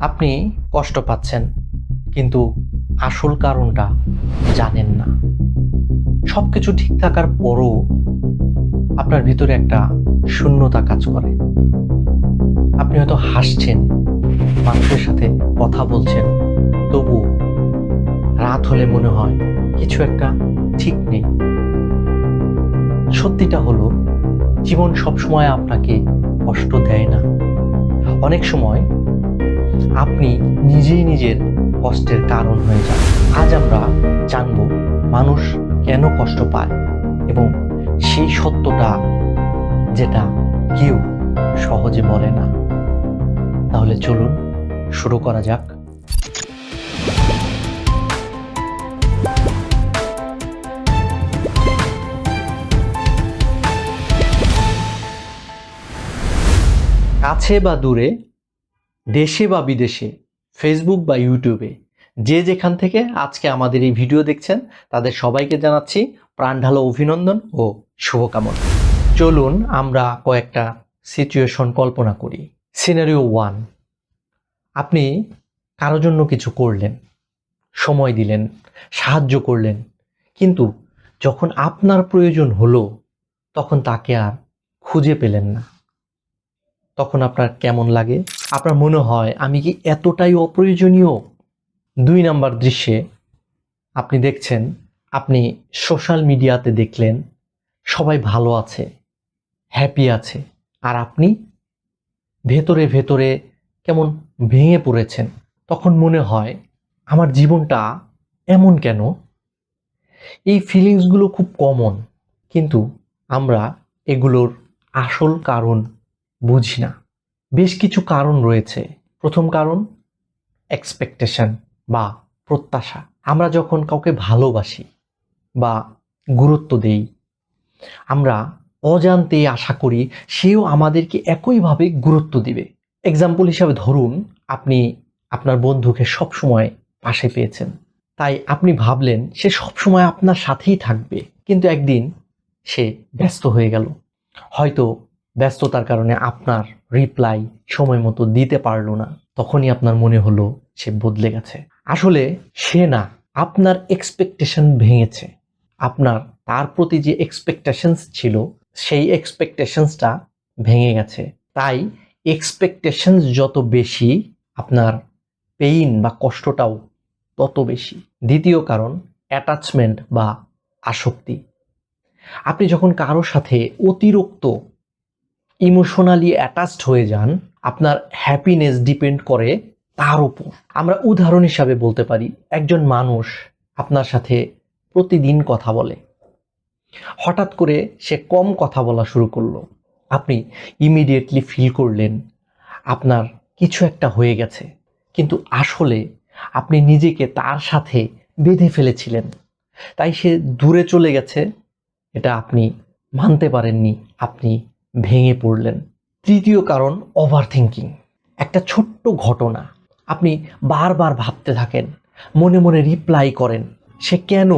আপনি কষ্ট পাচ্ছেন, কিন্তু আসল কারণটা জানেন না। সবকিছু ঠিক থাকার পরও আপনার ভিতরে একটা শূন্যতা কাজ করে। আপনি হয়তো হাসছেন, মানুষের সাথে কথা বলছেন, তবু রাত হলে মনে হয় কিছু একটা ঠিক নেই। সত্যিটা হলো, জীবন সবসময় আপনাকে কষ্ট দেয় না। অনেক সময় আপনি নিজেই নিজের কষ্টের কারণ হয়ে যান। আজ আমরা জানব মানুষ কেন কষ্ট পায় এবং সেই সত্যটা যেটা কেউ সহজে বলে না। তাহলে চলুন শুরু করা যাক। কাছে বা দূরে, দেশে বা বিদেশে, ফেসবুক বা ইউটিউবে যে যেখান থেকে আজকে আমাদের এই ভিডিও দেখছেন, তাদের সবাইকে জানাচ্ছি প্রাণঢালো অভিনন্দন ও শুভকামনা। চলুন আমরা কয়েকটা সিচুয়েশন কল্পনা করি। সিনারিও 1, আপনি কারো জন্য কিছু করলেন, সময় দিলেন, সাহায্য করলেন, কিন্তু যখন আপনার প্রয়োজন হলো তখন তাকে আর খুঁজে পেলেন না। তখন আপনার কেমন লাগে? আপনার মনে হয় আমি কি এতটাই অপ্রয়োজনীয়? 2 নাম্বার দৃশ্যে আপনি দেখছেন, আপনি সোশ্যাল মিডিয়াতে দেখলেন সবাই ভালো আছে, হ্যাপি আছে, আর আপনি ভেতরে ভেতরে কেমন ভেঙে পড়েছেন। তখন মনে হয় আমার জীবনটা এমন কেন? এই ফিলিংসগুলো খুব কমন, কিন্তু আমরা এগুলোর আসল কারণ বুঝি না। বেশ কিছু কারণ রয়েছে। প্রথম কারণ এক্সপেকটেশন বা প্রত্যাশা। আমরা যখন কাউকে ভালোবাসি বা গুরুত্ব দেই, আমরা অজান্তেই আশা করি সেও আমাদেরকে একইভাবে গুরুত্ব দিবে। এক্সাম্পল হিসাবে ধরুন, আপনি আপনার বন্ধুকে সবসময় পাশে পেয়েছেন, তাই আপনি ভাবলেন সে সবসময় আপনার সাথেই থাকবে। কিন্তু একদিন সে ব্যস্ত হয়ে গেল, হয়তো ব্যস্ততার কারণে আপনার রিপ্লাই সময় মতো দিতে পারলো না। তখনই আপনার মনে হলো সে বদলে গেছে। আসলে সে না, আপনার এক্সপেকটেশন ভেঙেছে। আপনার তার প্রতি যে এক্সপেকটেশনস ছিল, সেই এক্সপেকটেশনসটা ভেঙে গেছে। তাই এক্সপেকটেশনস যত বেশি, আপনার পেইন বা কষ্টটাও তত বেশি। দ্বিতীয় কারণ অ্যাটাচমেন্ট বা আসক্তি। আপনি যখন কারোর সাথে অতিরিক্ত ইমোশনালি অ্যাটাচড হয়ে যান, আপনার হ্যাপিনেস ডিপেন্ড করে তার উপর। আমরা উদাহরণ হিসাবে বলতে পারি, একজন মানুষ আপনার সাথে প্রতিদিন কথা বলে, হঠাৎ করে সে কম কথা বলা শুরু করলো। আপনি ইমিডিয়েটলি ফিল করলেন আপনার কিছু একটা হয়ে গেছে, কিন্তু আসলে আপনি নিজেকে তার সাথে বেঁধে ফেলেছিলেন, তাই সে দূরে চলে গেছে। এটা আপনি মানতে পারেননি, আপনি ভেঙে পড়লেন। তৃতীয় কারণ ওভার থিঙ্কিং। একটা ছোট্ট ঘটনা আপনি বারবার ভাবতে থাকেন, মনে মনে রিপ্লাই করেন, সে কেন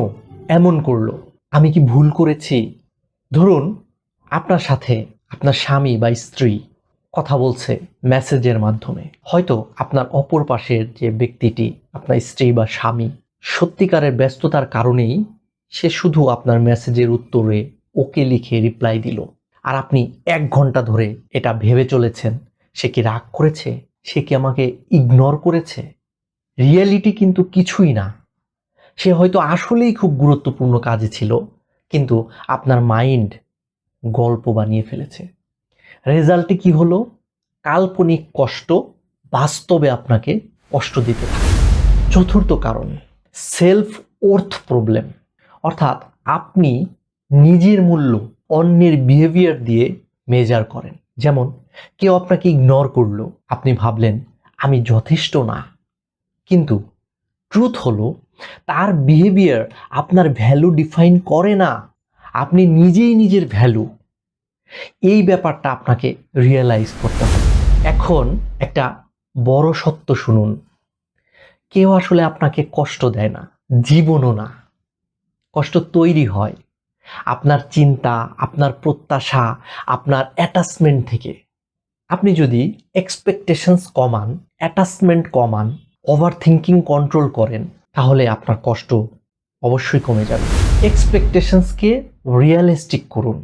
এমন করলো? আমি কি ভুল করেছি? ধরুন আপনার সাথে আপনার স্বামী বা স্ত্রী কথা বলছে মেসেজের মাধ্যমে। হয়তো আপনার অপর পাশের যে ব্যক্তিটি, আপনার স্ত্রী বা স্বামী, সত্যিকারের ব্যস্ততার কারণেই সে শুধু আপনার মেসেজের উত্তরে ওকে লিখে রিপ্লাই দিল। আর আপনি 1 ঘন্টা ধরে এটা ভেবে চলেছেন, সে কি রাগ করেছে? সে কি আমাকে ইগনোর করেছে? রিয়েলিটি কিন্তু কিছুই না। সে হয়তো আসলেই খুব গুরুত্বপূর্ণ কাজে ছিল, কিন্তু আপনার মাইন্ড গল্প বানিয়ে ফেলেছে। রেজাল্টে কি হলো? কাল্পনিক কষ্ট বাস্তবে আপনাকে কষ্ট দিতে থাকে। চতুর্থ কারণ সেলফ ওর্থ প্রবলেম, অর্থাৎ আপনি নিজের মূল্য অন্যের বিহেভিয়ার দিয়ে মেজার করেন। যেমন কেউ আপনাকে ইগনোর করলো, আপনি ভাবলেন আমি যথেষ্ট না, কিন্তু ট্রুথ হলো তার বিহেভিয়ার আপনার ভ্যালু ডিফাইন করে না, আপনি নিজেই নিজের ভ্যালু। এই ব্যাপারটা আপনাকে রিয়েলাইজ করতে হবে। এখন একটা বড় সত্য শুনুন, কেউ আসলে আপনাকে কষ্ট দেয় না, জীবনও না। কষ্ট তৈরি হয় আপনার চিন্তা, আপনার প্রত্যাশা, আপনার অ্যাটাচমেন্ট থেকে। আপনি যদি এক্সপেকটেশনস কমান, অ্যাটাচমেন্ট কমান, ওভার থিঙ্কিং কন্ট্রোল করেন, তাহলে আপনার কষ্ট অবশ্যই কমে যাবে। এক্সপেকটেশনসকে রিয়েলিস্টিক করুন।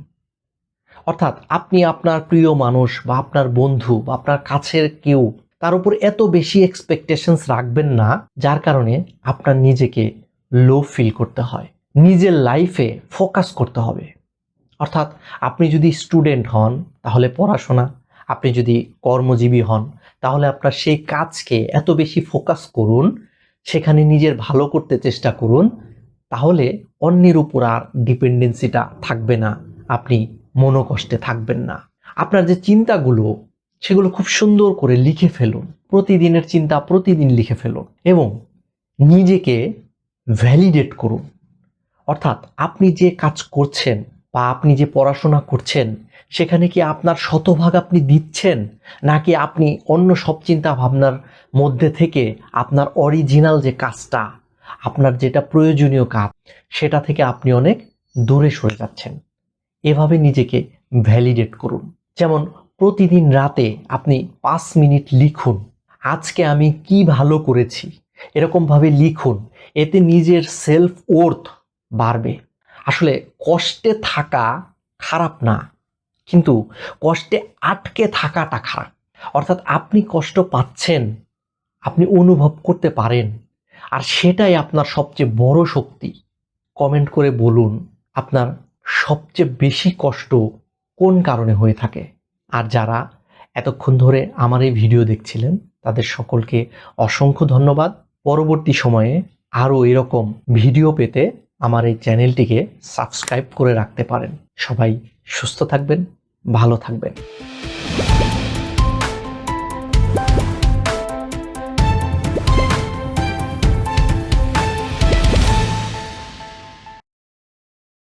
অর্থাৎ আপনি আপনার প্রিয় মানুষ বা আপনার বন্ধু বা আপনার কাছের কেউ, তার উপর এত বেশি এক্সপেকটেশনস রাখবেন না যার কারণে আপনার নিজেকে লো ফিল করতে হয়। নিজের লাইফে ফোকাস করতে হবে। অর্থাৎ আপনি যদি স্টুডেন্ট হন তাহলে পড়াশোনা, আপনি যদি কর্মজীবী হন তাহলে আপনার সেই কাজকে এত বেশি ফোকাস করুন, সেখানে নিজের ভালো করতে চেষ্টা করুন, তাহলে অন্যের উপর আর ডিপেন্ডেন্সিটা থাকবে না, আপনি মনোকষ্টে থাকবেন না। আপনার যে চিন্তাগুলো সেগুলো খুব সুন্দর করে লিখে ফেলুন, প্রতিদিনের চিন্তা প্রতিদিন লিখে ফেলুন এবং নিজেকে ভ্যালিডেট করুন। অর্থাৎ আপনি যে কাজ করছেন বা আপনি যে পড়াশোনা করছেন সেখানে কি আপনার শতভাগ আপনি দিচ্ছেন, নাকি আপনি অন্য সব চিন্তা ভাবনার মধ্যে থেকে আপনার অরিজিনাল যে কাজটা, আপনার যেটা প্রয়োজনীয় কাজ, সেটা থেকে আপনি অনেক দূরে সরে যাচ্ছেন। এভাবে নিজেকে ভ্যালিডেট করুন। যেমন প্রতিদিন রাতে আপনি 5 মিনিট লিখুন, আজকে আমি কি ভালো করেছি, এরকমভাবে লিখুন। এতে নিজের সেলফ ওর্থ বাড়বে। আসলে কষ্টে থাকা খারাপ না, কিন্তু কষ্টে আটকে থাকাটা খারাপ। অর্থাৎ আপনি কষ্ট পাচ্ছেন, আপনি অনুভব করতে পারেন, আর সেটাই আপনার সবচেয়ে বড় শক্তি। কমেন্ট করে বলুন আপনার সবচেয়ে বেশি কষ্ট কোন কারণে হয়ে থাকে। আর যারা এতক্ষণ ধরে আমার এই ভিডিও দেখছিলেন তাদের সকলকে অসংখ্য ধন্যবাদ। পরবর্তী সময়ে আরও এরকম ভিডিও পেতে আমার এই চ্যানেলটিকে সাবস্ক্রাইব করে রাখতে পারেন। সবাই সুস্থ থাকবেন, ভালো থাকবেন।